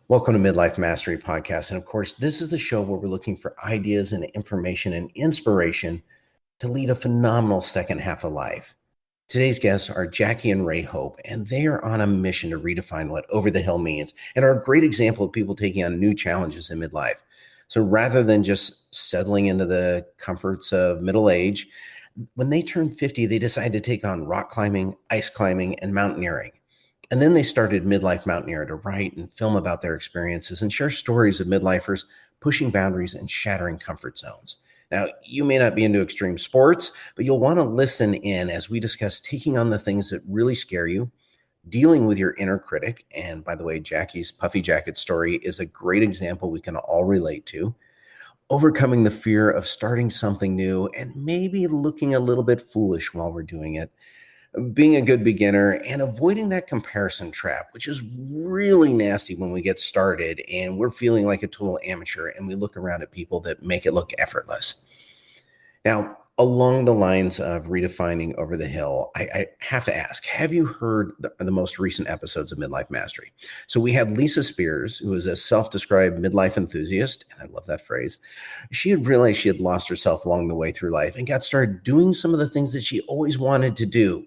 Welcome to Midlife Mastery Podcast. And of course, this is the show where we're looking for ideas and information and inspiration to lead a phenomenal second half of life. Today's guests are Jackie and Ray Hope, and they are on a mission to redefine what over the hill means and are a great example of people taking on new challenges in midlife. So rather than just settling into the comforts of middle age, when they turned 50, they decided to take on rock climbing, ice climbing, and mountaineering. And then they started Midlife Mountaineer to write and film about their experiences and share stories of midlifers pushing boundaries and shattering comfort zones. Now, you may not be into extreme sports, but you'll want to listen in as we discuss taking on the things that really scare you, dealing with your inner critic. And by the way, Jackie's puffy jacket story is a great example we can all relate to. Overcoming the fear of starting something new and maybe looking a little bit foolish while we're doing it, being a good beginner, and avoiding that comparison trap, which is really nasty when we get started and we're feeling like a total amateur and we look around at people that make it look effortless. Now, along the lines of redefining over the hill, I have to ask, have you heard the most recent episodes of Midlife Mastery? So we had Lisa Spears, who is a self-described midlife enthusiast, and I love that phrase. She had realized she had lost herself along the way through life and got started doing some of the things that she always wanted to do.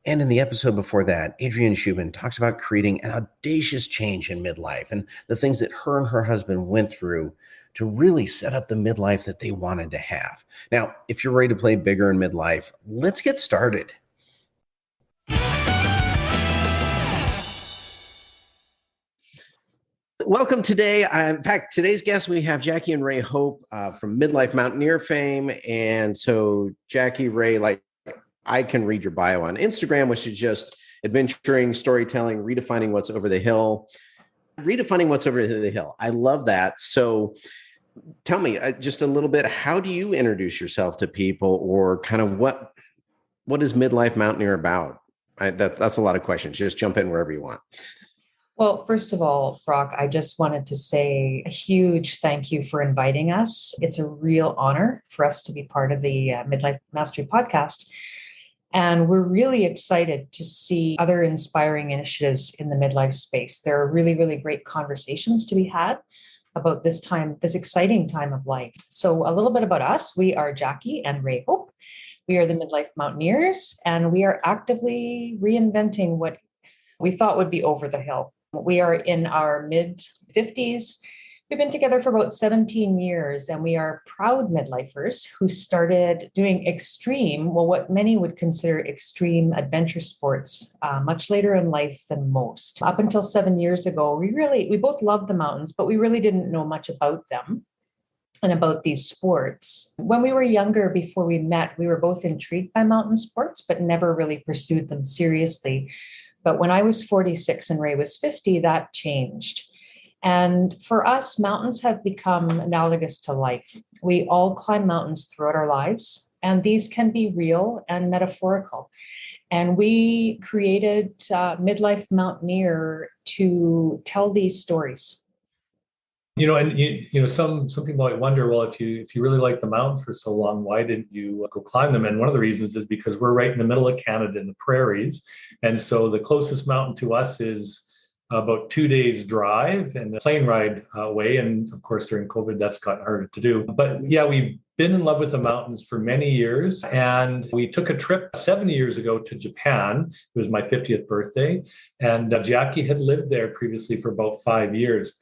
And in the episode before that, Adrienne Shubin talks about creating an audacious change in midlife and the things that her and her husband went through to really set up the midlife that they wanted to have. Now, if you're ready to play bigger in midlife, let's get started. Welcome today. In fact, today's guests, we have Jackie and Ray Hope from Midlife Mountaineer fame. And so Jackie, Ray, I can read your bio on Instagram, which is just adventuring, storytelling, redefining what's over the hill. Redefining what's over the hill. I love that. So tell me just a little bit, how do you introduce yourself to people, or kind of what is Midlife Mountaineer about? That's a lot of questions. Just jump in wherever you want. Well, first of all, Brock, I just wanted to say a huge thank you for inviting us. It's a real honor for us to be part of the Midlife Mastery podcast. And we're really excited to see other inspiring initiatives in the midlife space. There are really, really great conversations to be had about this exciting time of life. So a little bit about us. We are Jackie and Ray Hope. We are the Midlife Mountaineers, and we are actively reinventing what we thought would be over the hill. We are in our mid-50s. We've been together for about 17 years, and we are proud midlifers who started doing what many would consider extreme adventure sports much later in life than most. Up until 7 years ago, we both loved the mountains, but we really didn't know much about them and about these sports. When we were younger, before we met, we were both intrigued by mountain sports, but never really pursued them seriously. But when I was 46 and Ray was 50, that changed. And for us, mountains have become analogous to life. We all climb mountains throughout our lives, and these can be real and metaphorical. And we created Midlife Mountaineer to tell these stories. Some people might wonder, well, if you really like the mountains for so long, why didn't you go climb them? And one of the reasons is because we're right in the middle of Canada in the prairies. And so the closest mountain to us is about 2 days drive and a plane ride away. And of course, during COVID, that's gotten harder to do. But yeah, we've been in love with the mountains for many years. And we took a trip 7 years ago to Japan. It was my 50th birthday. And Jackie had lived there previously for about 5 years.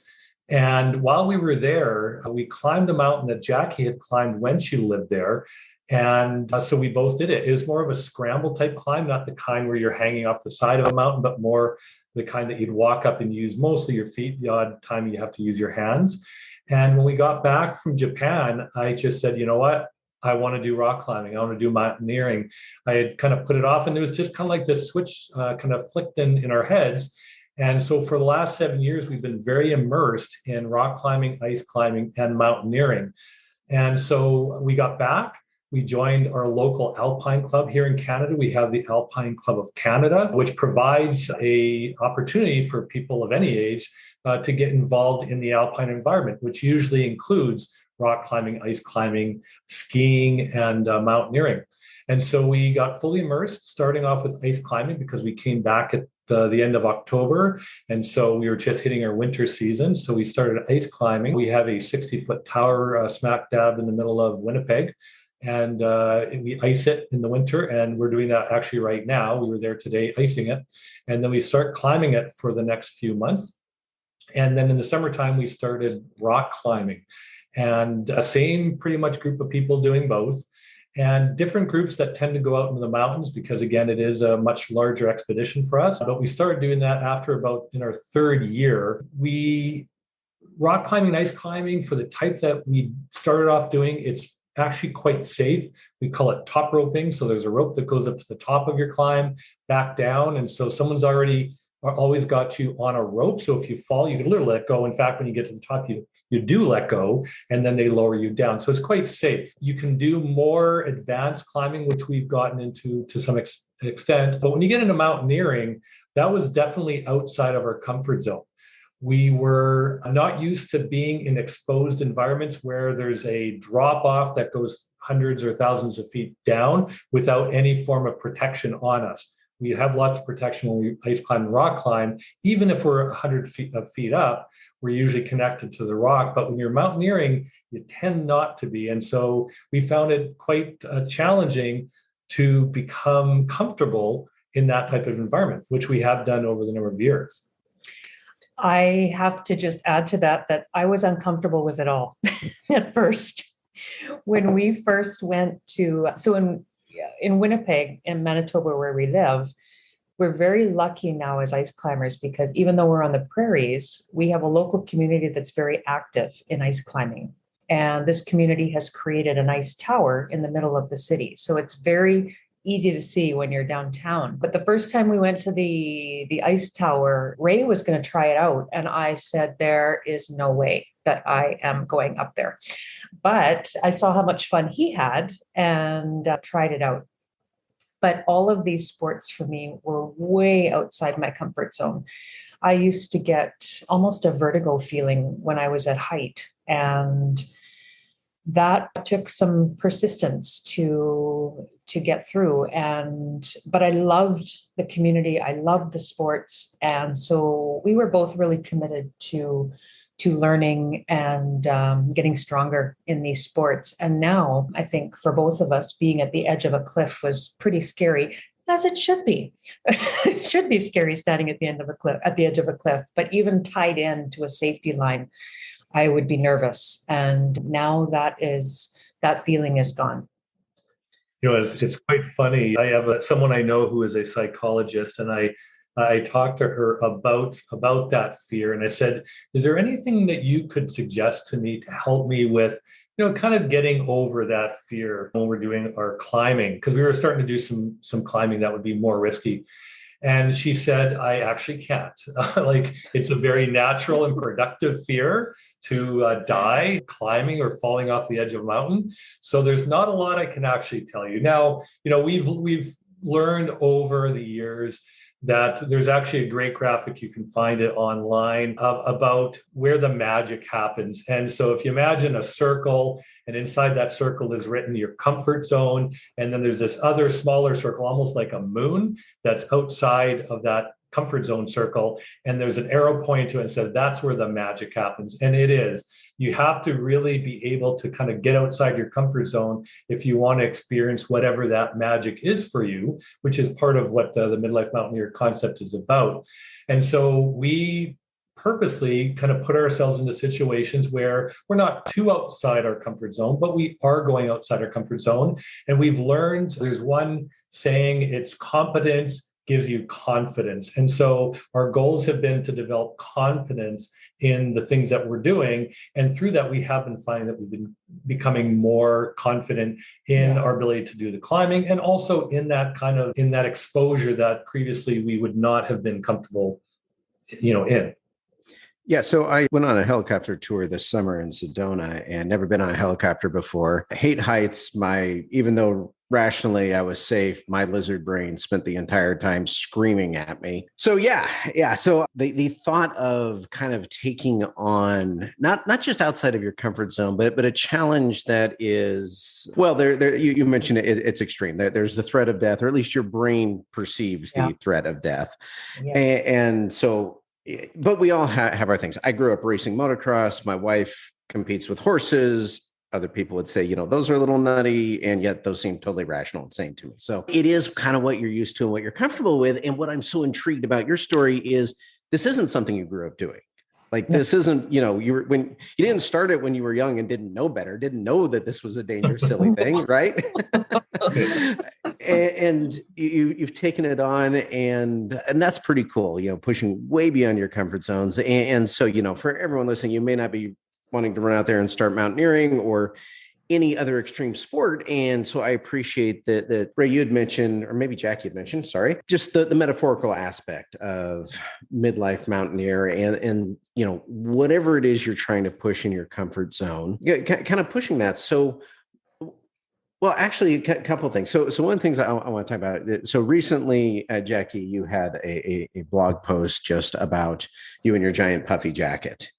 And while we were there, we climbed a mountain that Jackie had climbed when she lived there. And so we both did it. It was more of a scramble type climb, not the kind where you're hanging off the side of a mountain, but more the kind that you'd walk up and use mostly your feet. The odd time you have to use your hands. And when we got back from Japan, I just said, you know what? I want to do rock climbing. I want to do mountaineering. I had kind of put it off, and there was just kind of like this switch kind of flicked in our heads. And so for the last 7 years, we've been very immersed in rock climbing, ice climbing, and mountaineering. And so we got back. We joined our local Alpine Club here in Canada. We have the Alpine Club of Canada, which provides a opportunity for people of any age to get involved in the alpine environment, which usually includes rock climbing, ice climbing, skiing, and mountaineering. And so we got fully immersed, starting off with ice climbing because we came back at the end of October. And so we were just hitting our winter season. So we started ice climbing. We have a 60-foot tower smack dab in the middle of Winnipeg. And we ice it in the winter, and we're doing that actually right now. We were there today icing it, and then we start climbing it for the next few months. And then in the summertime, we started rock climbing, and same pretty much group of people doing both, and different groups that tend to go out into the mountains because, again, it is a much larger expedition for us. But we started doing that after about in our third year. We rock climbing, ice climbing for the type that we started off doing, it's actually quite safe. We call it top roping. So there's a rope that goes up to the top of your climb, back down. And so someone's always got you on a rope. So if you fall, you can literally let go. In fact, when you get to the top, you do let go, and then they lower you down. So it's quite safe. You can do more advanced climbing, which we've gotten into to some extent. But when you get into mountaineering, that was definitely outside of our comfort zone. We were not used to being in exposed environments where there's a drop off that goes hundreds or thousands of feet down without any form of protection on us. We have lots of protection when we ice climb and rock climb. Even if we're 100 feet up, we're usually connected to the rock. But when you're mountaineering, you tend not to be. And so we found it quite challenging to become comfortable in that type of environment, which we have done over the number of years. I have to just add to that I was uncomfortable with it all at first. When we first went in Winnipeg, in Manitoba, where we live, we're very lucky now as ice climbers because even though we're on the prairies, we have a local community that's very active in ice climbing. And this community has created an ice tower in the middle of the city. So it's very easy to see when you're downtown. But the first time we went to the ice tower, Ray was going to try it out. And I said, there is no way that I am going up there. But I saw how much fun he had and tried it out. But all of these sports for me were way outside my comfort zone. I used to get almost a vertigo feeling when I was at height. And that took some persistence to get through. But I loved the community. I loved the sports. And so we were both really committed to learning and getting stronger in these sports. And now I think for both of us, being at the edge of a cliff was pretty scary, as it should be. It should be scary standing at the edge of a cliff, but even tied in to a safety line, I would be nervous. And now that feeling is gone. It's quite funny. I have someone I know who is a psychologist, and I talked to her about that fear. And I said, is there anything that you could suggest to me to help me with, kind of getting over that fear when we're doing our climbing? Because we were starting to do some climbing that would be more risky. And she said, I actually can't. It's a very natural and productive fear to die climbing or falling off the edge of a mountain. So there's not a lot I can actually tell you. Now, we've learned over the years that there's actually a great graphic, you can find it online, about where the magic happens. And so if you imagine a circle, and inside that circle is written your comfort zone, and then there's this other smaller circle, almost like a moon, that's outside of that comfort zone circle, and there's an arrow pointing to it and says that's where the magic happens. And it is. You have to really be able to kind of get outside your comfort zone if you want to experience whatever that magic is for you, which is part of what the Midlife Mountaineer concept is about. And so we purposely kind of put ourselves into situations where we're not too outside our comfort zone, but we are going outside our comfort zone. And we've learned, there's one saying, it's competence gives you confidence. And so our goals have been to develop confidence in the things that we're doing. And through that, we have been finding that we've been becoming more confident in our ability to do the climbing, and also in that exposure that previously we would not have been comfortable, in. Yeah, so I went on a helicopter tour this summer in Sedona and never been on a helicopter before. I hate heights. Even though rationally I was safe, my lizard brain spent the entire time screaming at me. So yeah. So the thought of kind of taking on not just outside of your comfort zone, but a challenge that is, well, you mentioned it's extreme. There's the threat of death, or at least your brain perceives Yeah. the threat of death. Yes. And so, but we all have our things. I grew up racing motocross. My wife competes with horses. Other people would say, those are a little nutty, and yet those seem totally rational and sane to me. So it is kind of what you're used to and what you're comfortable with. And what I'm so intrigued about your story is this isn't something you grew up doing. Like this isn't, when you didn't start it when you were young and didn't know better, didn't know that this was a dangerous, silly thing, right? and you've taken it on, and that's pretty cool. Pushing way beyond your comfort zones, and so for everyone listening, you may not be wanting to run out there and start mountaineering or any other extreme sport. And so I appreciate that Ray, you had mentioned, or maybe Jackie had mentioned, sorry, just the metaphorical aspect of midlife mountaineer and whatever it is you're trying to push in your comfort zone, kind of pushing that. So, well, actually, a couple of things. So one of the things I want to talk about. So recently, Jackie, you had a blog post just about you and your giant puffy jacket.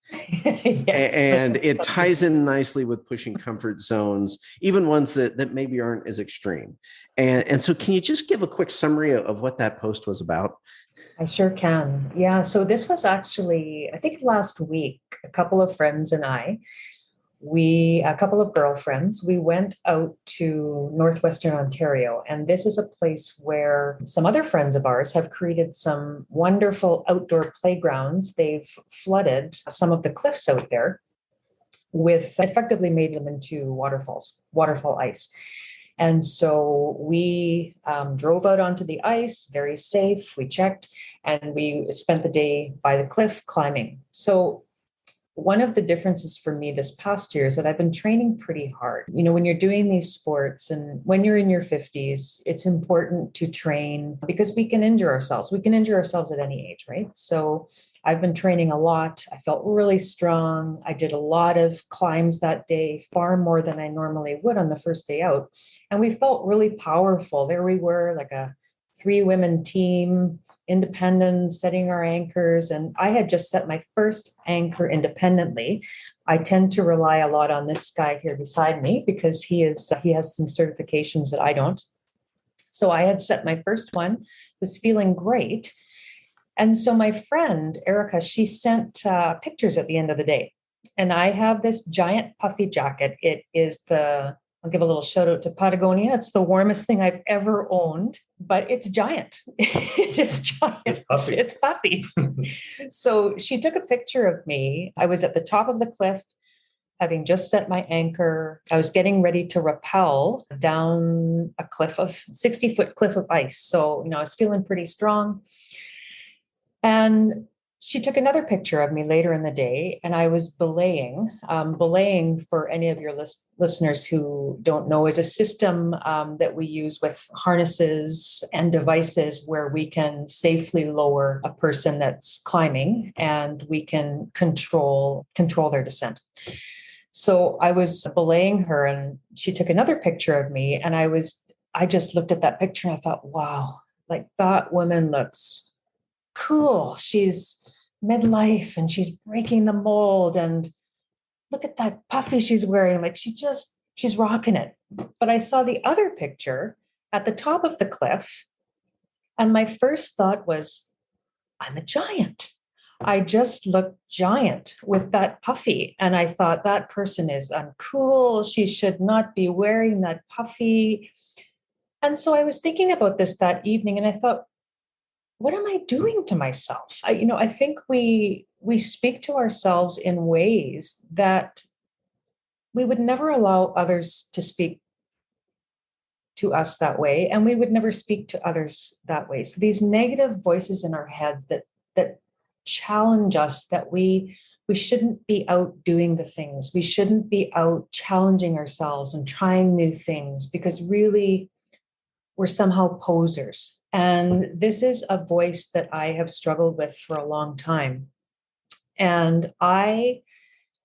Yes. And it ties in nicely with pushing comfort zones, even ones that maybe aren't as extreme. And so can you just give a quick summary of what that post was about? I sure can. Yeah. So this was actually, I think last week, a couple of friends and I, a couple of girlfriends, we went out to northwestern Ontario. And this is a place where some other friends of ours have created some wonderful outdoor playgrounds. They've flooded some of the cliffs out there effectively made them into waterfall ice. And so we drove out onto the ice, very safe. We checked, and we spent the day by the cliff climbing. So one of the differences for me this past year is that I've been training pretty hard. When you're doing these sports and when you're in your 50s, it's important to train because we can injure ourselves. We can injure ourselves at any age, right? So I've been training a lot. I felt really strong. I did a lot of climbs that day, far more than I normally would on the first day out. And we felt really powerful. There we were, like a 3-women team, independent, setting our anchors. And I had just set my first anchor independently. I tend to rely a lot on this guy here beside me because he has some certifications that I don't. So I had set my first one, was feeling great. And so my friend, Erica, she sent pictures at the end of the day. And I have this giant puffy jacket. It is I'll give a little shout out to Patagonia. It's the warmest thing I've ever owned, but it's giant. It is giant. It's puffy. So she took a picture of me. I was at the top of the cliff, having just set my anchor. I was getting ready to rappel down a 60-foot cliff of ice. So, I was feeling pretty strong. And she took another picture of me later in the day, and I was belaying. Belaying, for any of your listeners who don't know, is a system that we use with harnesses and devices where we can safely lower a person that's climbing, and we can control their descent. So I was belaying her, and she took another picture of me, and I just looked at that picture and I thought, wow, like that woman looks cool. She's midlife and she's breaking the mold, and look at that puffy she's wearing. Like she's rocking it. But I saw the other picture at the top of the cliff, and my first thought was, I'm a giant. I just look giant with that puffy. And I thought, that person is uncool. She should not be wearing that puffy. And so I was thinking about this that evening, and I thought, what am I doing to myself? I think we speak to ourselves in ways that we would never allow others to speak to us that way, and we would never speak to others that way. So these negative voices in our heads that challenge us, that we shouldn't be out doing the things. We shouldn't be out challenging ourselves and trying new things because really we're somehow posers. And this is a voice that I have struggled with for a long time. And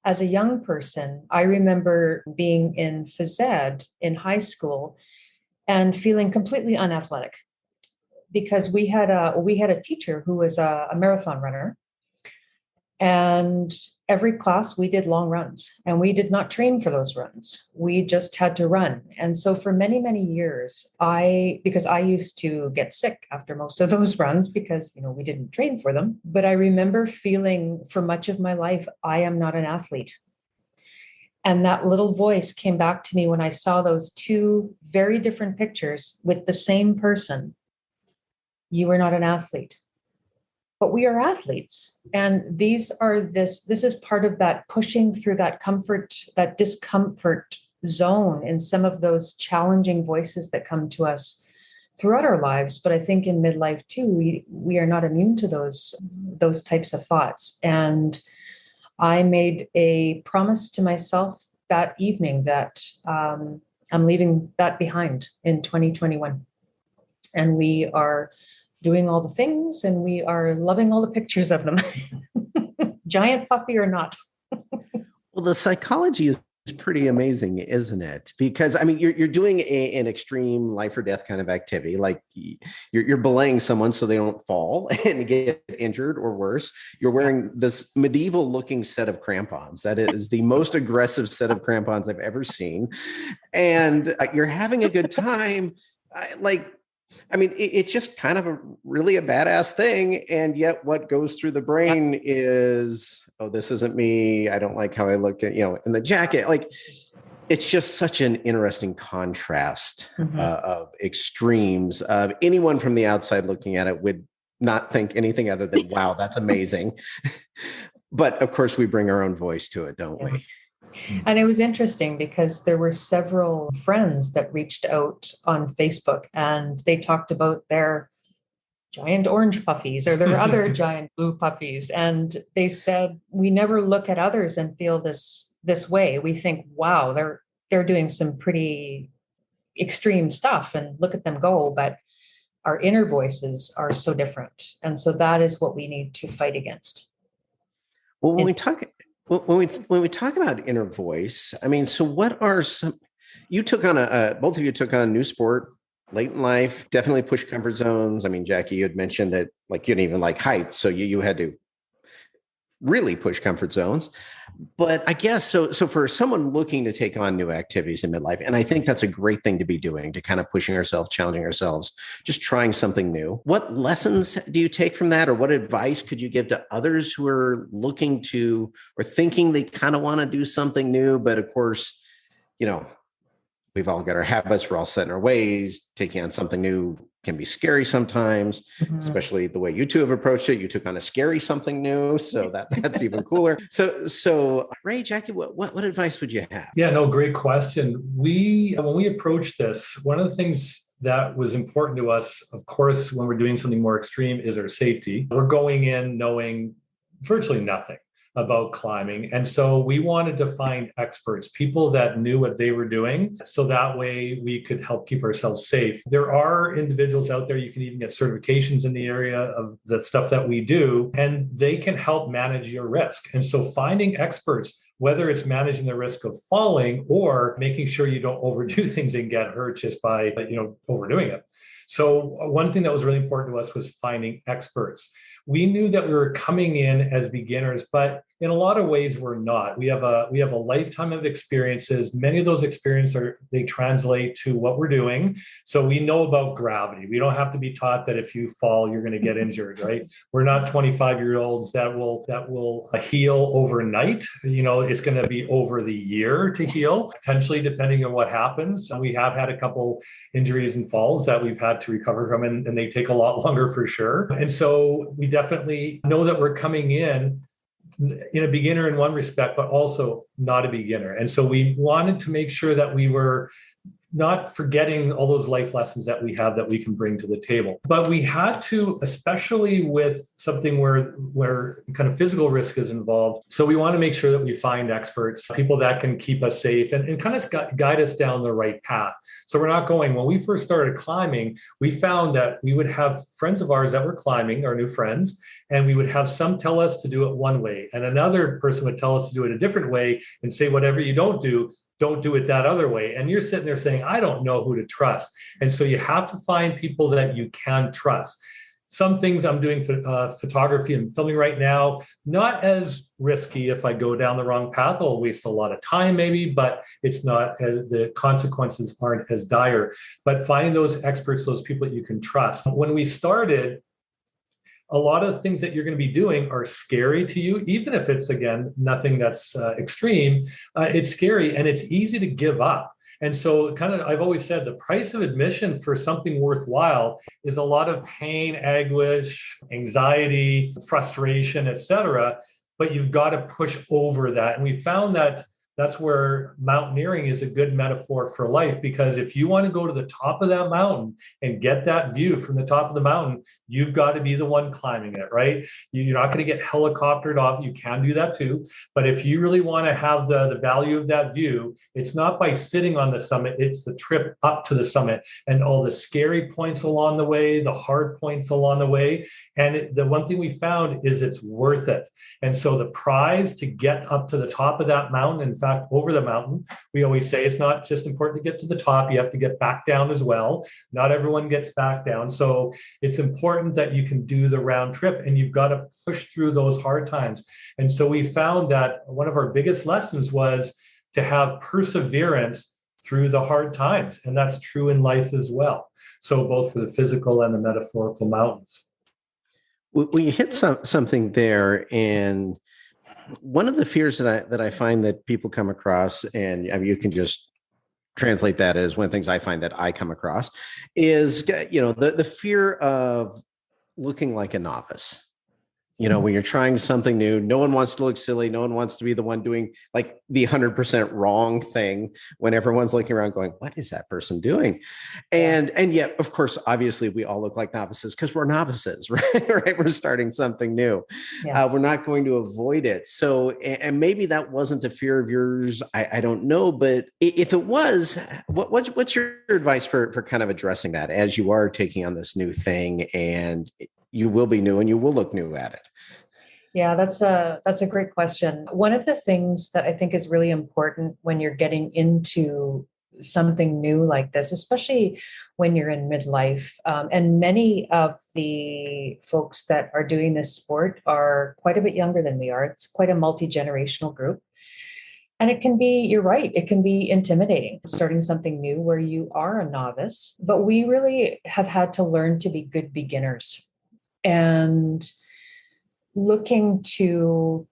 as a young person, I remember being in phys ed in high school and feeling completely unathletic because we had a teacher who was a marathon runner. And every class we did long runs, and we did not train for those runs. We just had to run. And so for many, many years, because I used to get sick after most of those runs because, we didn't train for them. But I remember feeling for much of my life, I am not an athlete. And that little voice came back to me when I saw those two very different pictures with the same person. You are not an athlete. But we are athletes. And this is part of that pushing through that discomfort zone in some of those challenging voices that come to us throughout our lives. But I think in midlife too, we are not immune to those types of thoughts. And I made a promise to myself that evening that I'm leaving that behind in 2021. And we are doing all the things, and we are loving all the pictures of them, giant puffy or not. Well, the psychology is pretty amazing, isn't it? Because you're doing an extreme life or death kind of activity, like you're belaying someone so they don't fall and get injured or worse. You're wearing this medieval looking set of crampons. That is the most aggressive set of crampons I've ever seen. And you're having a good time. It's just kind of really a badass thing. And yet what goes through the brain is, oh, this isn't me. I don't like how I look at, in the jacket. Like, it's just such an interesting contrast of extremes of anyone from the outside looking at it would not think anything other than, wow, that's amazing. But of course we bring our own voice to it, don't we? And it was interesting because there were several friends that reached out on Facebook, and they talked about their giant orange puffies or their other giant blue puffies. And they said, we never look at others and feel this way. We think, wow, they're doing some pretty extreme stuff and look at them go. But our inner voices are so different. And so that is what we need to fight against. Well, when we talk about inner voice, so what are some? You took on both of you took on a new sport late in life. Definitely push comfort zones. Jackie, you had mentioned that you didn't even like heights, so you had to really push comfort zones. But I guess so for someone looking to take on new activities in midlife, and I think that's a great thing to be doing, to kind of pushing ourselves, challenging ourselves, just trying something new. What lessons do you take from that, or what advice could you give to others who are looking to or thinking they kind of want to do something new, but of course, we've all got our habits, we're all set in our ways. Taking on something new can be scary sometimes, especially the way you two have approached it. You took on a scary something new, so that's even cooler. So Ray, Jackie, what advice would you have? Yeah, no, great question. When we approached this, one of the things that was important to us, of course, when we're doing something more extreme, is our safety. We're going in knowing virtually nothing about climbing. And so we wanted to find experts, people that knew what they were doing, so that way we could help keep ourselves safe. There are individuals out there, you can even get certifications in the area of the stuff that we do, and they can help manage your risk. And so finding experts, whether it's managing the risk of falling or making sure you don't overdo things and get hurt just by, overdoing it. So one thing that was really important to us was finding experts. We knew that we were coming in as beginners, but in a lot of ways we're not. We have a lifetime of experiences. Many of those experiences they translate to what we're doing. So we know about gravity. We don't have to be taught that if you fall, you're going to get injured, right? We're not 25-year-olds that will heal overnight. It's going to be over the year to heal, potentially depending on what happens. We have had a couple injuries and falls that we've had to recover from, and they take a lot longer for sure. And so we definitely know that we're coming in a beginner in one respect, but also not a beginner. And so we wanted to make sure that we were not forgetting all those life lessons that we have that we can bring to the table. But we had to, especially with something where kind of physical risk is involved. So we want to make sure that we find experts, people that can keep us safe and kind of guide us down the right path. So we're not going, when we first started climbing, we found that we would have friends of ours that were climbing, our new friends, and we would have some tell us to do it one way, and another person would tell us to do it a different way and say, whatever you don't do it that other way. And you're sitting there saying, I don't know who to trust. And so you have to find people that you can trust. Some things I'm doing photography and filming right now, not as risky. If I go down the wrong path, I'll waste a lot of time maybe, but it's not, the consequences aren't as dire. But finding those experts, those people that you can trust. When we started, a lot of the things that you're going to be doing are scary to you, even if it's, again, nothing that's extreme. It's scary and it's easy to give up. And so I've always said the price of admission for something worthwhile is a lot of pain, anguish, anxiety, frustration, etc. But you've got to push over that. And we found that that's where mountaineering is a good metaphor for life, because if you want to go to the top of that mountain and get that view from the top of the mountain, you've got to be the one climbing it, right? You're not going to get helicoptered off. You can do that too. But if you really want to have the value of that view, it's not by sitting on the summit, it's the trip up to the summit and all the scary points along the way, the hard points along the way. And the one thing we found is it's worth it. And so the prize to get up to the top of that mountain, in fact, over the mountain, we always say it's not just important to get to the top, you have to get back down as well. Not everyone gets back down. So it's important that you can do the round trip, and you've got to push through those hard times. And so we found that one of our biggest lessons was to have perseverance through the hard times. And that's true in life as well. So both for the physical and the metaphorical mountains. Well, you hit something there, and one of the fears that I find that people come across, and I mean, you can just translate that as one of the things I find that I come across, is the fear of looking like a novice. When you're trying something new, no one wants to look silly. No one wants to be the one doing like the 100% wrong thing when everyone's looking around going, what is that person doing? And yet, of course, obviously we all look like novices because we're novices, right? We're starting something new. Yeah. We're not going to avoid it. So, and maybe that wasn't a fear of yours. I don't know, but if it was, what's your advice for kind of addressing that as you are taking on this new thing, and you will be new and you will look new at it? Yeah, that's a great question. One of the things that I think is really important when you're getting into something new like this, especially when you're in midlife, and many of the folks that are doing this sport are quite a bit younger than we are. It's quite a multi-generational group. And it can be, you're right, it can be intimidating starting something new where you are a novice, but we really have had to learn to be good beginners. And looking to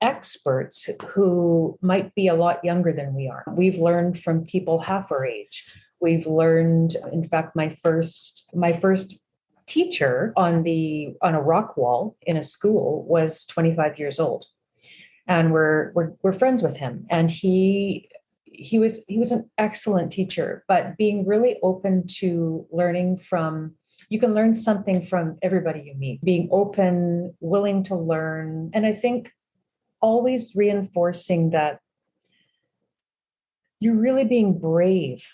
experts who might be a lot younger than we are. We've learned from people half our age. We've learned, in fact, my first teacher on a rock wall in a school was 25 years old. And we're friends with him. And he was an excellent teacher, but being really open to learning from, you can learn something from everybody you meet, being open, willing to learn. And I think always reinforcing that you're really being brave,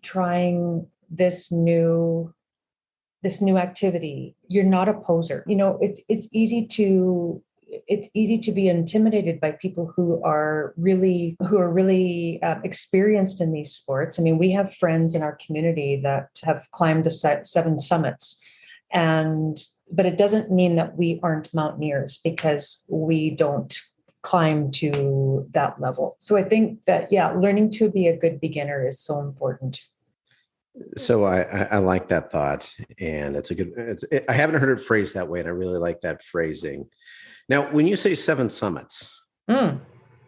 trying this new activity. You're not a poser. It's easy to be intimidated by people who are really experienced in these sports. I mean, we have friends in our community that have climbed the 7 summits, but it doesn't mean that we aren't mountaineers because we don't climb to that level. So I think that, learning to be a good beginner is so important. So I like that thought, and I haven't heard it phrased that way, and I really like that phrasing. Now, when you say 7 summits,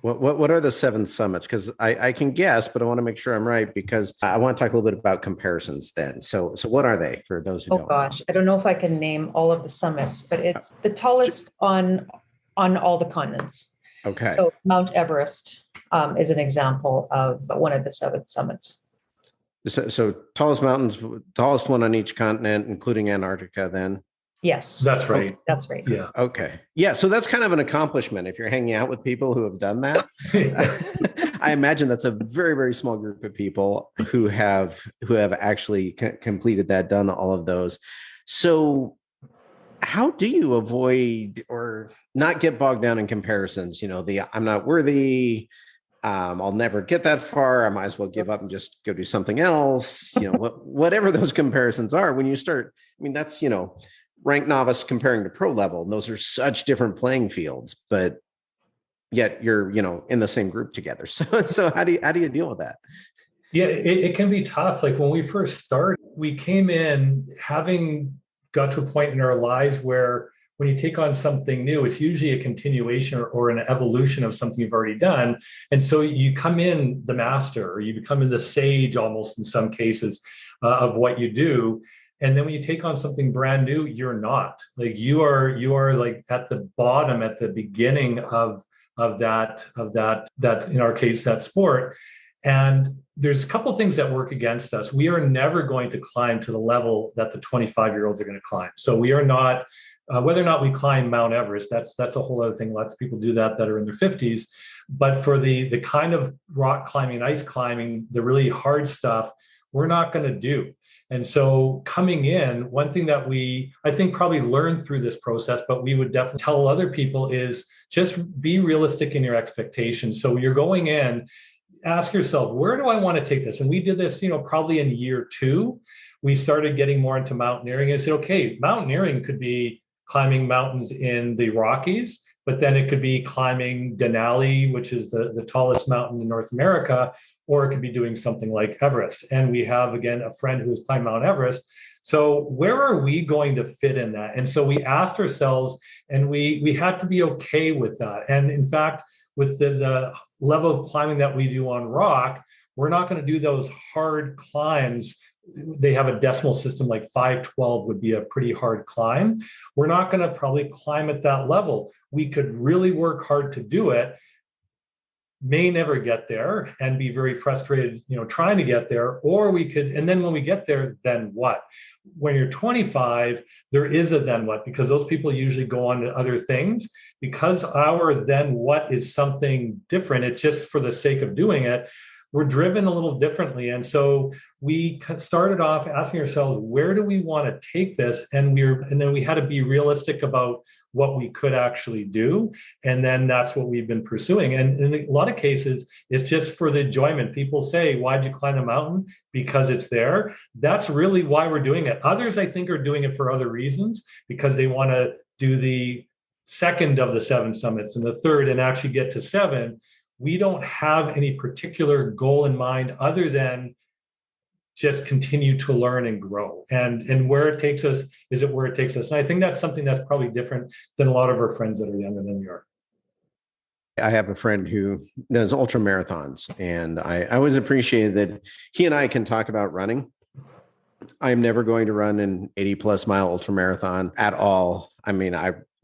what are the 7 summits? Because I can guess, but I want to make sure I'm right, because I want to talk a little bit about comparisons then. So what are they for those who don't know? Gosh, I don't know if I can name all of the summits, but it's the tallest on all the continents. Okay. So Mount Everest is an example of one of the 7 summits. So tallest mountains, tallest one on each continent, including Antarctica, then. Yes. That's right. That's right. Yeah. Okay. Yeah. So that's kind of an accomplishment if you're hanging out with people who have done that. I imagine that's a very, very small group of people who have actually completed that, done all of those. So how do you avoid or not get bogged down in comparisons? I'm not worthy. I'll never get that far. I might as well give up and just go do something else. Whatever those comparisons are, when you start, that's, ranked novice comparing to pro level. And those are such different playing fields, but yet you're, in the same group together. So how do you deal with that? Yeah, it can be tough. Like when we first started, we came in having got to a point in our lives where when you take on something new, it's usually a continuation or an evolution of something you've already done. And so you come in the master, or you become in the sage almost in some cases of what you do. And then when you take on something brand new, you're not. Like you are like at the bottom, at the beginning of that in our case, that sport. And there's a couple of things that work against us. We are never going to climb to the level that the 25-year-olds are going to climb. So we are not, whether or not we climb Mount Everest, that's a whole other thing. Lots of people do that are in their 50s. But for the kind of rock climbing, ice climbing, the really hard stuff, we're not going to do. And so coming in, one thing that I think probably learned through this process, but we would definitely tell other people is just be realistic in your expectations. So you're going in, ask yourself, where do I want to take this? And we did this, probably in year 2, we started getting more into mountaineering and said, okay, mountaineering could be climbing mountains in the Rockies, but then it could be climbing Denali, which is the tallest mountain in North America, or it could be doing something like Everest. And we have, again, a friend who has climbed Mount Everest. So where are we going to fit in that? And so we asked ourselves, and we had to be okay with that. And in fact, with the level of climbing that we do on rock, we're not going to do those hard climbs. They have a decimal system, like 512 would be a pretty hard climb. We're not going to probably climb at that level. We could really work hard to do it, may never get there and be very frustrated, trying to get there, or we could, and then when we get there, then what? When you're 25, there is a then what, because those people usually go on to other things. Because our then what is something different, it's just for the sake of doing it, we're driven a little differently. And so we started off asking ourselves, where do we want to take this? And then we had to be realistic about what we could actually do. And then that's what we've been pursuing. And in a lot of cases, it's just for the enjoyment. People say, why'd you climb the mountain? Because it's there. That's really why we're doing it. Others, I think, are doing it for other reasons, because they want to do the second of the 7 summits and the third and actually get to 7. We don't have any particular goal in mind other than just continue to learn and grow. And where it takes us, is it where it takes us? And I think that's something that's probably different than a lot of our friends that are younger than we are. I have a friend who does ultra marathons, and I always appreciate that he and I can talk about running. I'm never going to run an 80+ mile ultra marathon at all. I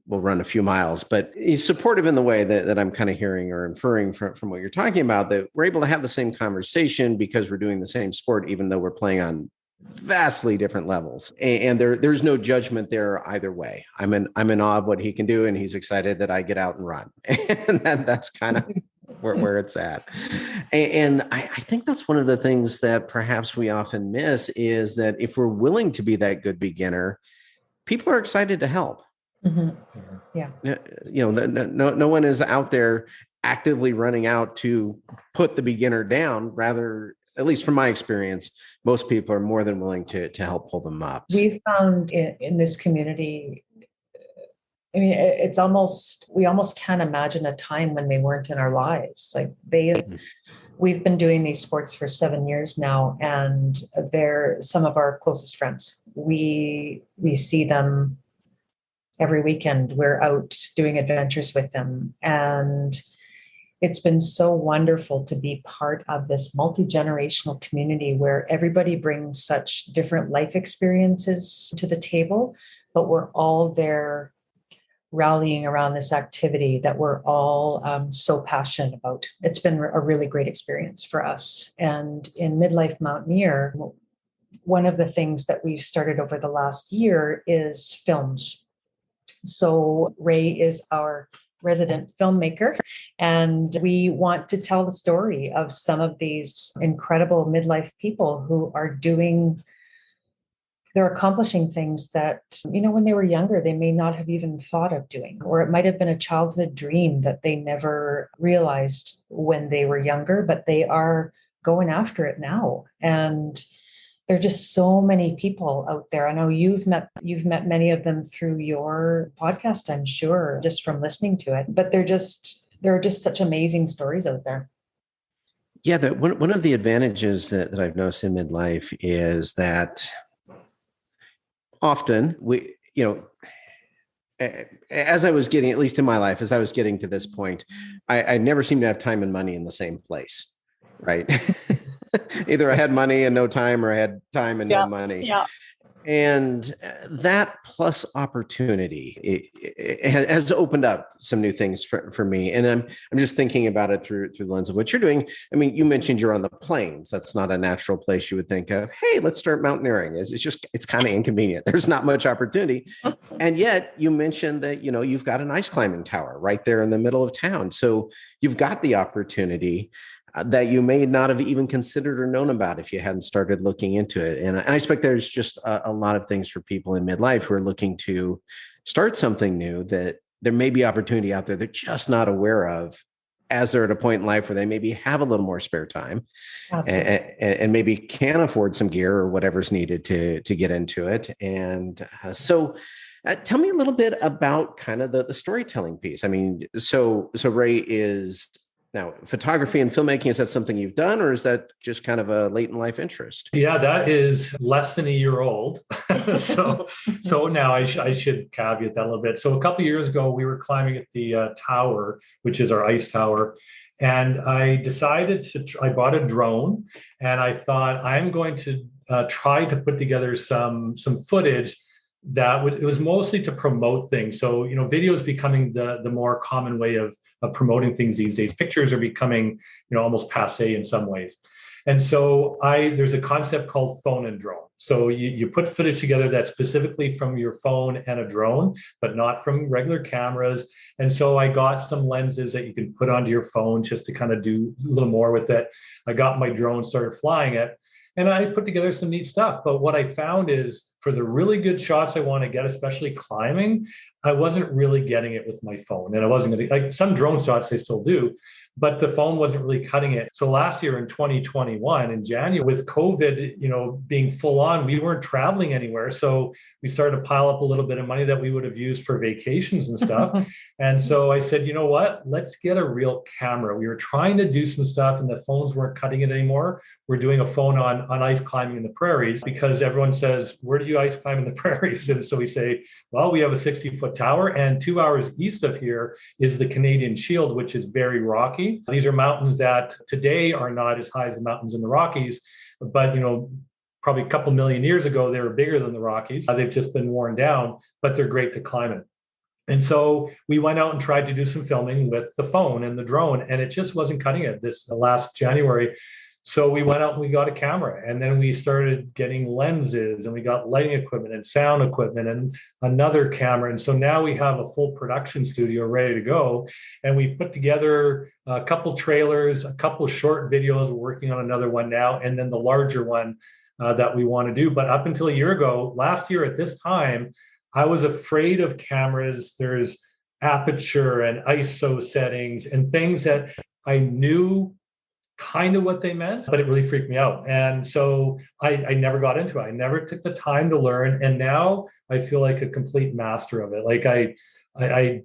will run a few miles, but he's supportive in the way that I'm kind of hearing or inferring from what you're talking about, that we're able to have the same conversation because we're doing the same sport, even though we're playing on vastly different levels. And there's no judgment there either way. I'm in awe of what he can do, and he's excited that I get out and run. And that's kind of where it's at. And I think that's one of the things that perhaps we often miss, is that if we're willing to be that good beginner, people are excited to help. Mm-hmm. Yeah. No one is out there actively running out to put the beginner down. Rather, at least from my experience, most people are more than willing to help pull them up. We've found in this community, we almost can't imagine a time when they weren't in our lives. Like we've been doing these sports for 7 years now, and they're some of our closest friends. We see them every weekend. We're out doing adventures with them. And it's been so wonderful to be part of this multi-generational community where everybody brings such different life experiences to the table, but we're all there rallying around this activity that we're all so passionate about. It's been a really great experience for us. And in Midlife Mountaineer, one of the things that we've started over the last year is films. So Ray is our resident filmmaker, and we want to tell the story of some of these incredible midlife people who are they're accomplishing things that, when they were younger, they may not have even thought of doing, or it might have been a childhood dream that they never realized when they were younger, but they are going after it now. And there are just so many people out there. I know you've met many of them through your podcast, I'm sure, just from listening to it, but there are just such amazing stories out there. Yeah, one of the advantages that I've noticed in midlife is that often as I was getting, at least in my life, as I was getting to this point, I never seemed to have time and money in the same place, right? Either I had money and no time, or I had time and no money. Yeah. And that plus opportunity it has opened up some new things for me. And I'm just thinking about it through the lens of what you're doing. I mean, you mentioned you're on the plains. That's not a natural place you would think of, hey, let's start mountaineering. It's kind of inconvenient. There's not much opportunity. And yet you mentioned that, you've got an ice climbing tower right there in the middle of town. So you've got the opportunity that you may not have even considered or known about if you hadn't started looking into it. And I expect there's just a lot of things for people in midlife who are looking to start something new, that there may be opportunity out there they're just not aware of, as they're at a point in life where they maybe have a little more spare time and maybe can afford some gear or whatever's needed to get into it. And so tell me a little bit about kind of the storytelling piece. I mean, so Ray is... Now, photography and filmmaking, is that something you've done, or is that just kind of a late in life interest? Yeah, that is less than a year old. so now I should caveat that a little bit. So a couple of years ago, we were climbing at the tower, which is our ice tower. And I decided I bought a drone, and I thought I'm going to try to put together some footage it was mostly to promote things. So, video is becoming the more common way of promoting things these days. Pictures are becoming, almost passé in some ways. And so there's a concept called phone and drone. So you put footage together that's specifically from your phone and a drone, but not from regular cameras. And so I got some lenses that you can put onto your phone just to kind of do a little more with it. I got my drone, started flying it, and I put together some neat stuff. But what I found is, for the really good shots I want to get, especially climbing, I wasn't really getting it with my phone. And I wasn't going to, like, some drone shots I still do, but the phone wasn't really cutting it. So last year in 2021, in January, with COVID, being full on, we weren't traveling anywhere. So we started to pile up a little bit of money that we would have used for vacations and stuff. And so I said, you know what, let's get a real camera. We were trying to do some stuff and the phones weren't cutting it anymore. We're doing a phone on ice climbing in the prairies, because everyone says, where do you ice climb in the prairies? And so we say, well, we have a 60-foot tower, and 2 hours east of here is the Canadian Shield, which is very rocky. These are mountains that today are not as high as the mountains in the Rockies, but probably a couple million years ago, they were bigger than the Rockies. They've just been worn down, but they're great to climb in. And so we went out and tried to do some filming with the phone and the drone, and it just wasn't cutting it this last January. So we went out and we got a camera, and then we started getting lenses, and we got lighting equipment and sound equipment and another camera. And so now we have a full production studio ready to go. And we put together a couple trailers, a couple short videos. We're working on another one now, and then the larger one that we want to do. But up until a year ago, last year at this time, I was afraid of cameras. There's aperture and ISO settings and things that I knew kind of what they meant, but it really freaked me out. And so I never got into it. I never took the time to learn. And now I feel like a complete master of it. Like I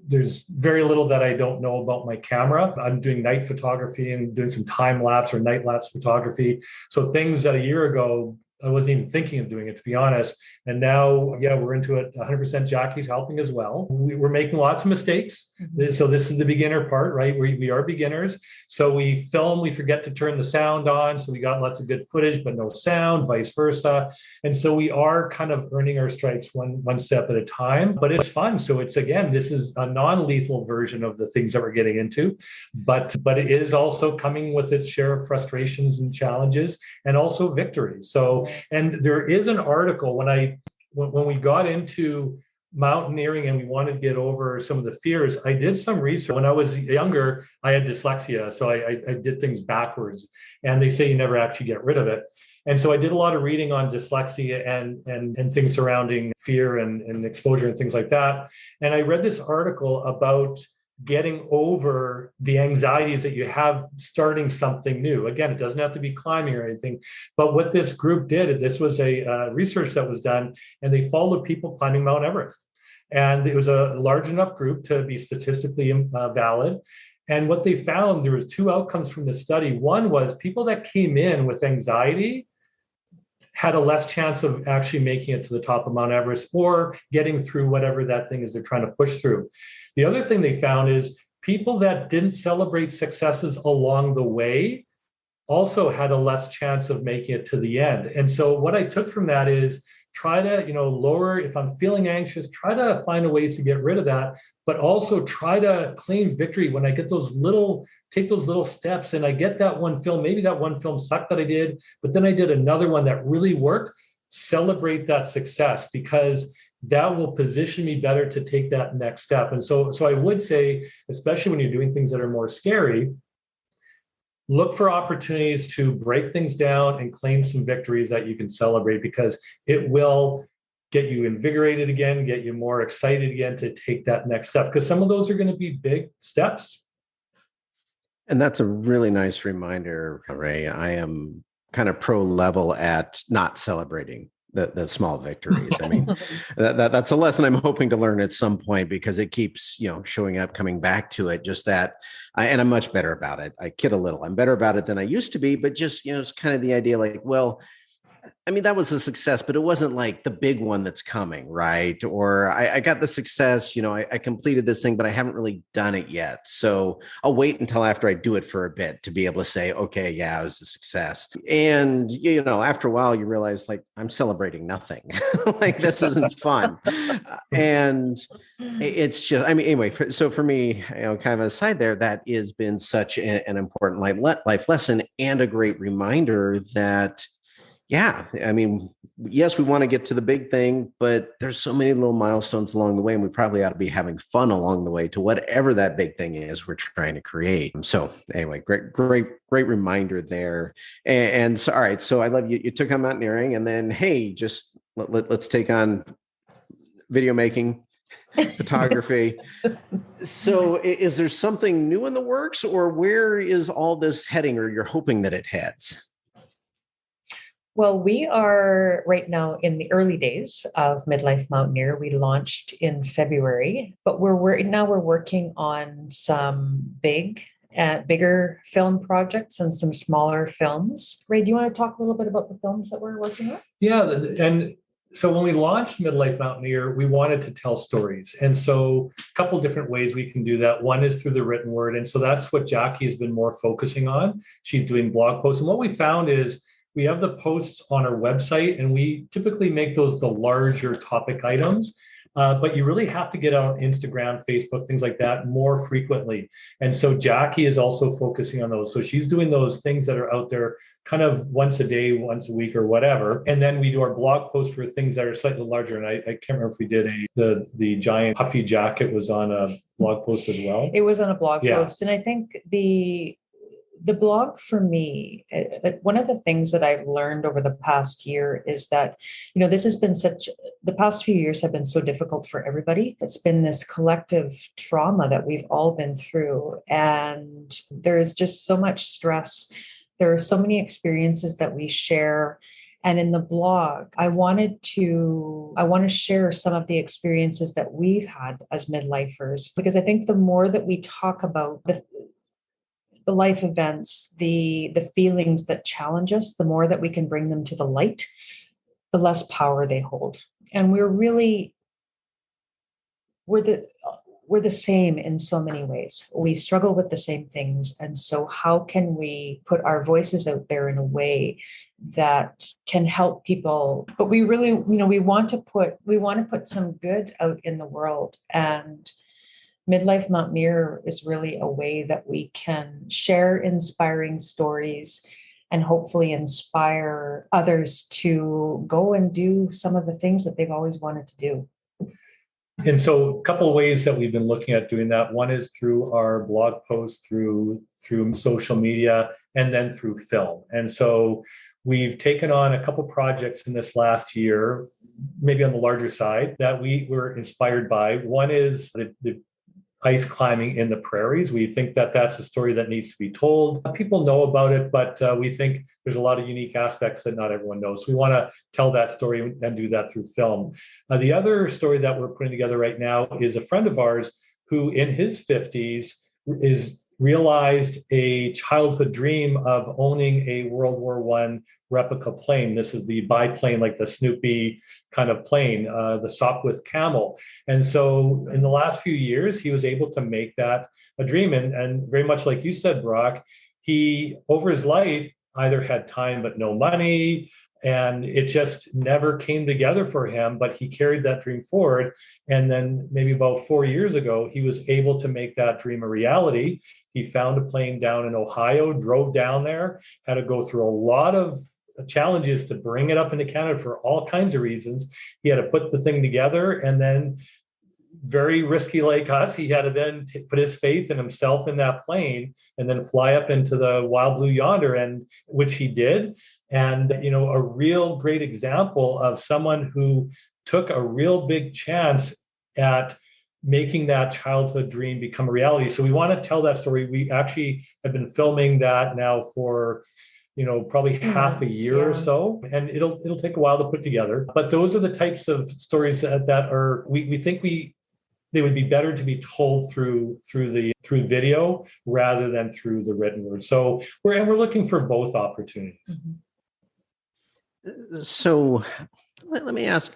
there's very little that I don't know about my camera. I'm doing night photography and doing some time lapse or night lapse photography. So things that a year ago I wasn't even thinking of doing it, to be honest. And now, yeah, we're into it 100%. Jackie's helping as well. We're making lots of mistakes. Mm-hmm. So this is the beginner part, right? We are beginners. So we film, we forget to turn the sound on. So we got lots of good footage, but no sound, vice versa. And so we are kind of earning our stripes one step at a time, but it's fun. So it's, again, this is a non-lethal version of the things that we're getting into, but it is also coming with its share of frustrations and challenges and also victories. So, and there is an article when we got into mountaineering and we wanted to get over some of the fears, I did some research. When I was younger, I had dyslexia, so I did things backwards, and they say you never actually get rid of it. And so I did a lot of reading on dyslexia and things surrounding fear and exposure and things like that. And I read this article about getting over the anxieties that you have starting something new. Again, it doesn't have to be climbing or anything, but what this group did, this was a research that was done, and they followed people climbing Mount Everest. And it was a large enough group to be statistically valid. And what they found, there were two outcomes from the study. One was people that came in with anxiety had a less chance of actually making it to the top of Mount Everest or getting through whatever that thing is they're trying to push through. The other thing they found is people that didn't celebrate successes along the way also had a less chance of making it to the end. And so what I took from that is try to, lower, if I'm feeling anxious, try to find ways to get rid of that, but also try to claim victory when I get take those little steps and I get that one film, maybe that one film sucked that I did, but then I did another one that really worked. Celebrate that success, because that will position me better to take that next step. And so I would say, especially when you're doing things that are more scary, look for opportunities to break things down and claim some victories that you can celebrate, because it will get you invigorated again, get you more excited again to take that next step, because some of those are going to be big steps. And that's a really nice reminder, Ray. I am kind of pro level at not celebrating the small victories. I mean, that's a lesson I'm hoping to learn at some point, because it keeps, showing up, coming back to it, just that. And I'm much better about it. I kid a little. I'm better about it than I used to be, but just, it's kind of the idea like, well, I mean, that was a success, but it wasn't like the big one that's coming, right? Or I got the success, I completed this thing, but I haven't really done it yet. So I'll wait until after I do it for a bit to be able to say, okay, yeah, it was a success. And, after a while, you realize like, I'm celebrating nothing. Like, this isn't fun. And it's just, I mean, anyway, so for me, kind of aside there, that has been such an important life lesson and a great reminder that, yeah, I mean, yes, we want to get to the big thing, but there's so many little milestones along the way, and we probably ought to be having fun along the way to whatever that big thing is we're trying to create. So anyway, great reminder there. And so, all right, so I love you. You took on mountaineering, and then, hey, just let's take on video making, photography. So is there something new in the works, or where is all this heading, or you're hoping that it heads? Well, we are right now in the early days of Midlife Mountaineer. We launched in February, but we're working on some bigger film projects and some smaller films. Ray, do you want to talk a little bit about the films that we're working on? Yeah, and so when we launched Midlife Mountaineer, we wanted to tell stories. And so a couple of different ways we can do that. One is through the written word. And so that's what Jackie has been more focusing on. She's doing blog posts. And what we found is we have the posts on our website, and we typically make those the larger topic items. But you really have to get out on Instagram, Facebook, things like that more frequently. And so Jackie is also focusing on those. So she's doing those things that are out there kind of once a day, once a week, or whatever. And then we do our blog posts for things that are slightly larger. And I can't remember if we did the giant puffy jacket was on a blog post as well. It was on a blog post. And I think the blog for me, one of the things that I've learned over the past year is that, this has been the past few years have been so difficult for everybody. It's been this collective trauma that we've all been through. And there is just so much stress. There are so many experiences that we share. And in the blog, I want to share some of the experiences that we've had as midlifers, because I think the more that we talk about the life events, the feelings that challenge us, the more that we can bring them to the light the less power they hold. And we're the same in so many ways. We struggle with the same things. And so how can we put our voices out there in a way that can help people? But we really, we want to put some good out in the world. And Midlife Mountaineer is really a way that we can share inspiring stories and hopefully inspire others to go and do some of the things that they've always wanted to do. And so a couple of ways that we've been looking at doing that. One is through our blog posts, through social media, and then through film. And so we've taken on a couple projects in this last year, maybe on the larger side, that we were inspired by. One is the ice climbing in the prairies. We think that that's a story that needs to be told. People know about it, but we think there's a lot of unique aspects that not everyone knows. We want to tell that story and do that through film. The other story that we're putting together right now is a friend of ours who in his 50s is realized a childhood dream of owning a World War I replica plane. This is the biplane, like the Snoopy kind of plane, the Sopwith Camel. And so in the last few years, he was able to make that a dream. And very much like you said, Brock, he, over his life, either had time but no money, and it just never came together for him, but he carried that dream forward. And then maybe about 4 years ago, he was able to make that dream a reality. He found a plane down in Ohio, drove down there, had to go through a lot of challenges to bring it up into Canada for all kinds of reasons. He had to put the thing together, and then very risky like us, he had to then put his faith in himself in that plane and then fly up into the wild blue yonder, and which he did. And, a real great example of someone who took a real big chance at making that childhood dream become a reality. So we want to tell that story. We actually have been filming that now for probably half a year or so, and it'll take a while to put together. But those are the types of stories that are we think they would be better to be told through video rather than through the written word. So we're looking for both opportunities. Mm-hmm. So let me ask,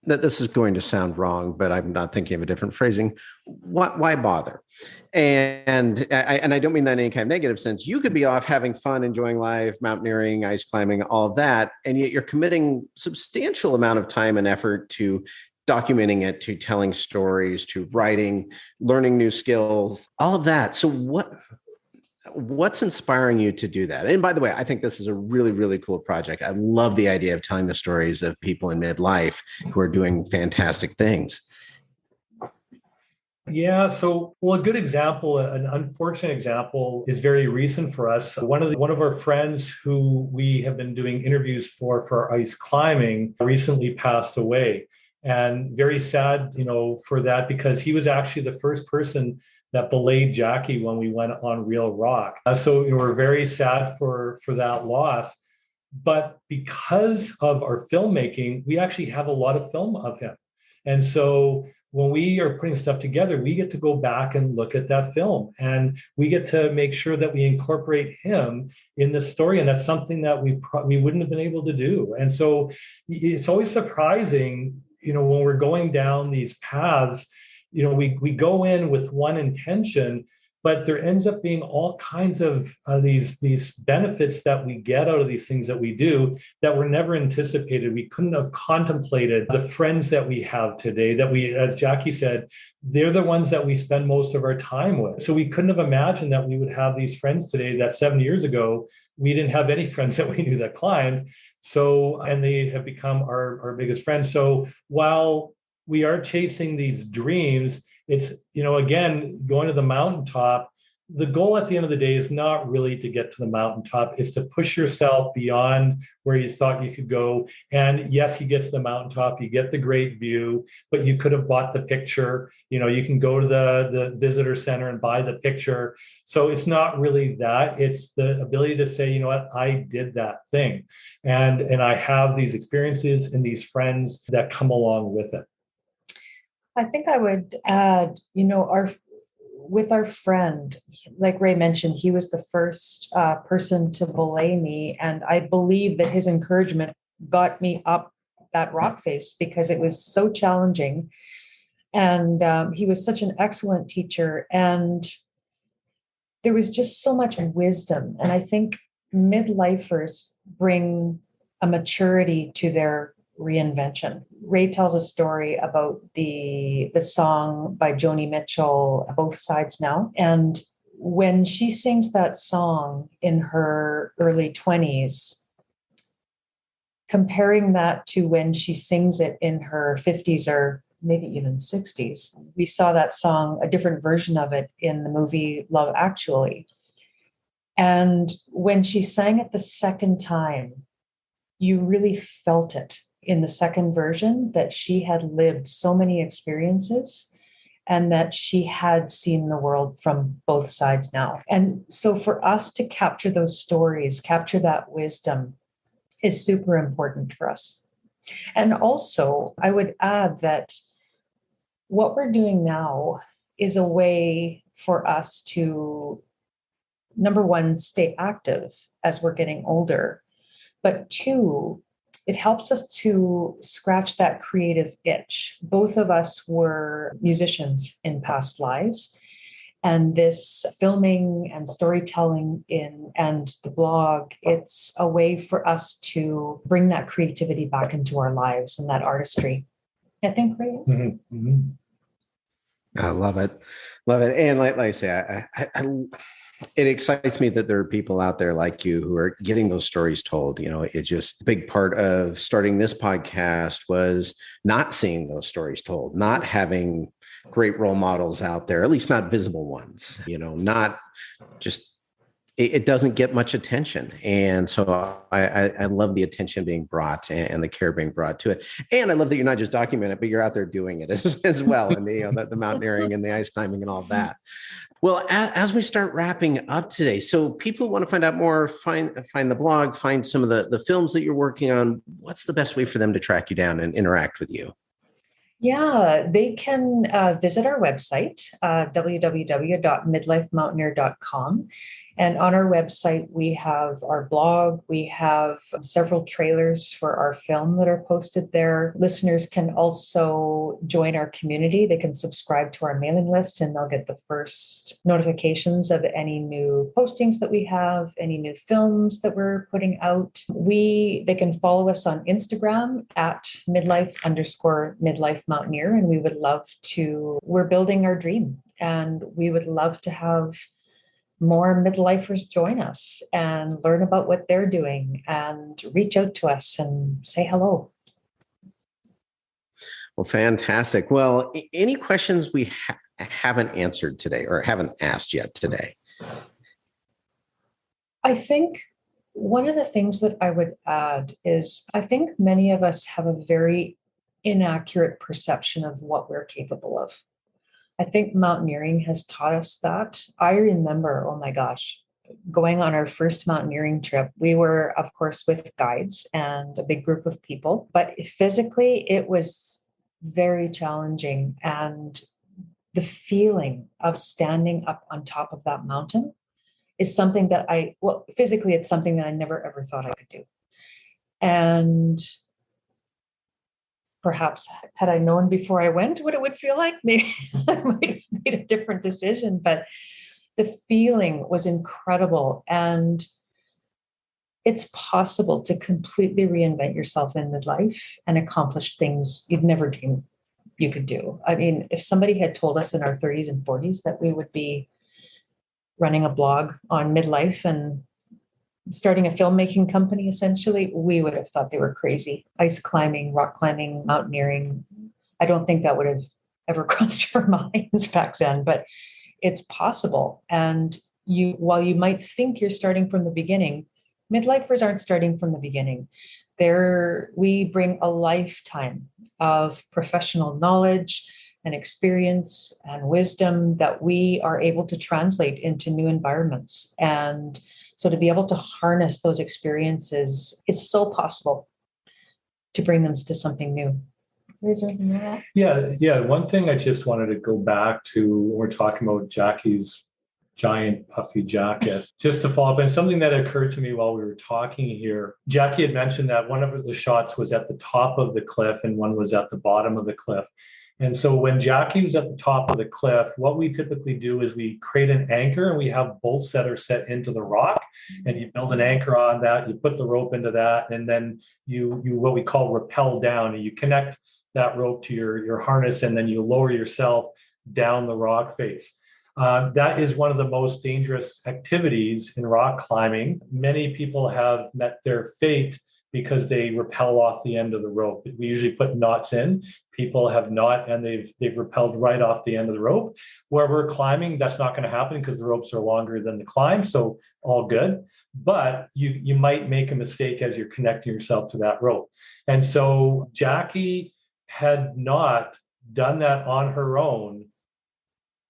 that this is going to sound wrong, but I'm not thinking of a different phrasing. Why bother? And I don't mean that in any kind of negative sense. You could be off having fun, enjoying life, mountaineering, ice climbing, all of that, and yet you're committing substantial amount of time and effort to documenting it, to telling stories, to writing, learning new skills, all of that. So what's inspiring you to do that? And by the way, I think this is a really, really cool project. I love the idea of telling the stories of people in midlife who are doing fantastic things. Yeah. So, a good example, an unfortunate example, is very recent for us. One of our friends who we have been doing interviews for our ice climbing recently passed away. And very sad, for that, because he was actually the first person that belayed Jackie when we went on Real Rock. So we're very sad for that loss. But because of our filmmaking, we actually have a lot of film of him. And so when we are putting stuff together, we get to go back and look at that film, and we get to make sure that we incorporate him in the story. And that's something that we wouldn't have been able to do. And so it's always surprising, when we're going down these paths, we go in with one intention, but there ends up being all kinds of these benefits that we get out of these things that we do that were never anticipated. We couldn't have contemplated the friends that we have today, that we, as Jackie said, they're the ones that we spend most of our time with. So we couldn't have imagined that we would have these friends today that 7 years ago, we didn't have any friends that we knew that climbed. So, and they have become our biggest friends. So while we are chasing these dreams, it's, again, going to the mountaintop. The goal at the end of the day is not really to get to the mountaintop, is to push yourself beyond where you thought you could go. And yes, you get to the mountaintop, you get the great view, but you could have bought the picture. You can go to the visitor center and buy the picture. So it's not really that. It's the ability to say, I did that thing. And I have these experiences and these friends that come along with it. I think I would add, with our friend, like Ray mentioned, he was the first person to belay me. And I believe that his encouragement got me up that rock face because it was so challenging. And he was such an excellent teacher. And there was just so much wisdom. And I think midlifers bring a maturity to their reinvention. Ray tells a story about the song by Joni Mitchell, Both Sides Now. And when she sings that song in her early 20s, comparing that to when she sings it in her 50s or maybe even 60s, we saw that song, a different version of it in the movie Love Actually. And when she sang it the second time, you really felt it in the second version that she had lived so many experiences and that she had seen the world from both sides now. And so for us to capture those stories, capture that wisdom is super important for us. And also, I would add that what we're doing now is a way for us to, number one, stay active as we're getting older, but two, it helps us to scratch that creative itch. Both of us were musicians in past lives, and this filming and storytelling and the blog, it's a way for us to bring that creativity back into our lives and that artistry. I think, Ray? Mm-hmm. Mm-hmm. I love it. Love it. And like I say, it excites me that there are people out there like you who are getting those stories told. You know, it's just a big part of starting this podcast was not seeing those stories told, not having great role models out there, at least not visible ones, you know, not just, it doesn't get much attention. And so I love the attention being brought and the care being brought to it. And I love that you're not just documenting it, but you're out there doing it as well. And the mountaineering and the ice climbing and all that. Well, as we start wrapping up today, so people who want to find out more, find the blog, find some of the films that you're working on. What's the best way for them to track you down and interact with you? Yeah, they can visit our website, www.midlifemountaineer.com. And on our website, we have our blog. We have several trailers for our film that are posted there. Listeners can also join our community. They can subscribe to our mailing list and they'll get the first notifications of any new postings that we have, any new films that we're putting out. They can follow us on Instagram at midlife_midlife mountaineer. And we're building our dream and we would love to have more midlifers join us and learn about what they're doing and reach out to us and say hello. Well, fantastic. Well, any questions we haven't answered today or haven't asked yet today? I think one of the things that I would add is I think many of us have a very inaccurate perception of what we're capable of. I think mountaineering has taught us that. I remember, oh my gosh, going on our first mountaineering trip. We were, of course, with guides and a big group of people, but physically it was very challenging. And the feeling of standing up on top of that mountain is something that physically it's something that I never ever thought I could do. And perhaps had I known before I went what it would feel like, maybe I might have made a different decision, but the feeling was incredible. And it's possible to completely reinvent yourself in midlife and accomplish things you'd never dreamed you could do. I mean, if somebody had told us in our 30s and 40s that we would be running a blog on midlife and starting a filmmaking company, essentially, we would have thought they were crazy. Ice climbing, rock climbing, mountaineering. I don't think that would have ever crossed our minds back then, but it's possible. And while you might think you're starting from the beginning, midlifers aren't starting from the beginning. We bring a lifetime of professional knowledge and experience and wisdom that we are able to translate into new environments. And so to be able to harness those experiences, it's so possible to bring them to something new. Razor in the rock. Yeah. One thing I just wanted to go back to when we're talking about Jackie's giant puffy jacket, just to follow up, and something that occurred to me while we were talking here. Jackie had mentioned that one of the shots was at the top of the cliff and one was at the bottom of the cliff. And so when Jackie was at the top of the cliff, what we typically do is we create an anchor and we have bolts that are set into the rock, and you build an anchor on that, you put the rope into that, and then you what we call rappel down, and you connect that rope to your harness, and then you lower yourself down the rock face. That is one of the most dangerous activities in rock climbing. Many people have met their fate because they rappel off the end of the rope. We usually put knots in. People have not, and they've rappelled right off the end of the rope. Where we're climbing, that's not going to happen because the ropes are longer than the climb, so all good. But you might make a mistake as you're connecting yourself to that rope. And so Jackie had not done that on her own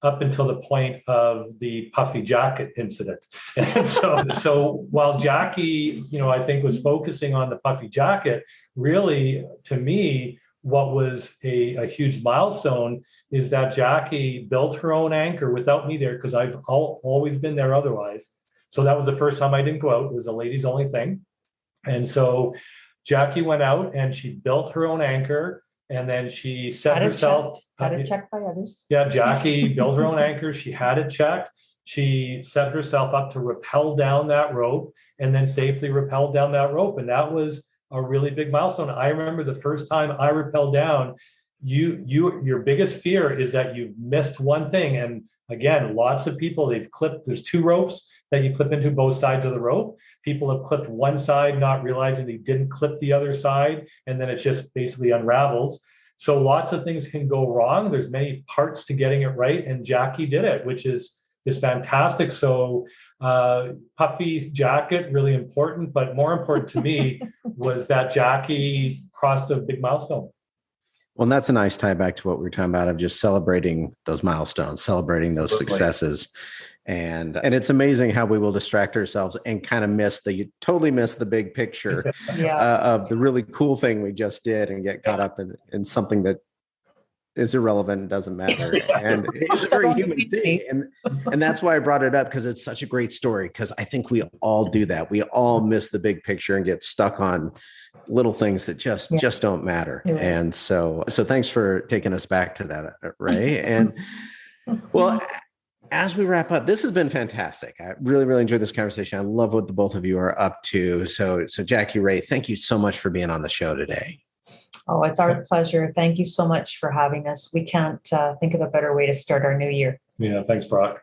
up until the point of the puffy jacket incident. And so while Jackie, I think was focusing on the puffy jacket, really, to me, what was a huge milestone is that Jackie built her own anchor without me there, because I've always been there otherwise. So that was the first time I didn't go out. It was a ladies only thing. And so Jackie went out and she built her own anchor. And then she set herself. Had it checked by others. Yeah, Jackie built her own anchor. She had it checked. She set herself up to rappel down that rope and then safely rappelled down that rope. And that was a really big milestone. I remember the first time I rappelled down, your biggest fear is that you've missed one thing. And again, lots of people, there's two ropes that you clip into both sides of the rope. People have clipped one side, not realizing they didn't clip the other side, and then it just basically unravels. So lots of things can go wrong. There's many parts to getting it right, and Jackie did it, which is fantastic. So Puffy's jacket, really important, but more important to me was that Jackie crossed a big milestone. Well, and that's a nice tie back to what we were talking about of just celebrating those milestones, celebrating those successes. And it's amazing how we will distract ourselves and kind of totally miss the big picture of the really cool thing we just did and get caught up in something that is irrelevant and doesn't matter. And it's a very human thing. And that's why I brought it up, because it's such a great story, because I think we all do that. We all miss the big picture and get stuck on little things that just don't matter. Yeah. And so thanks for taking us back to that, Ray. And well, as we wrap up, this has been fantastic. I really, really enjoyed this conversation. I love what the both of you are up to. So Jackie, Ray, thank you so much for being on the show today. Oh, it's our pleasure. Thank you so much for having us. We can't think of a better way to start our new year. Yeah, thanks, Brock.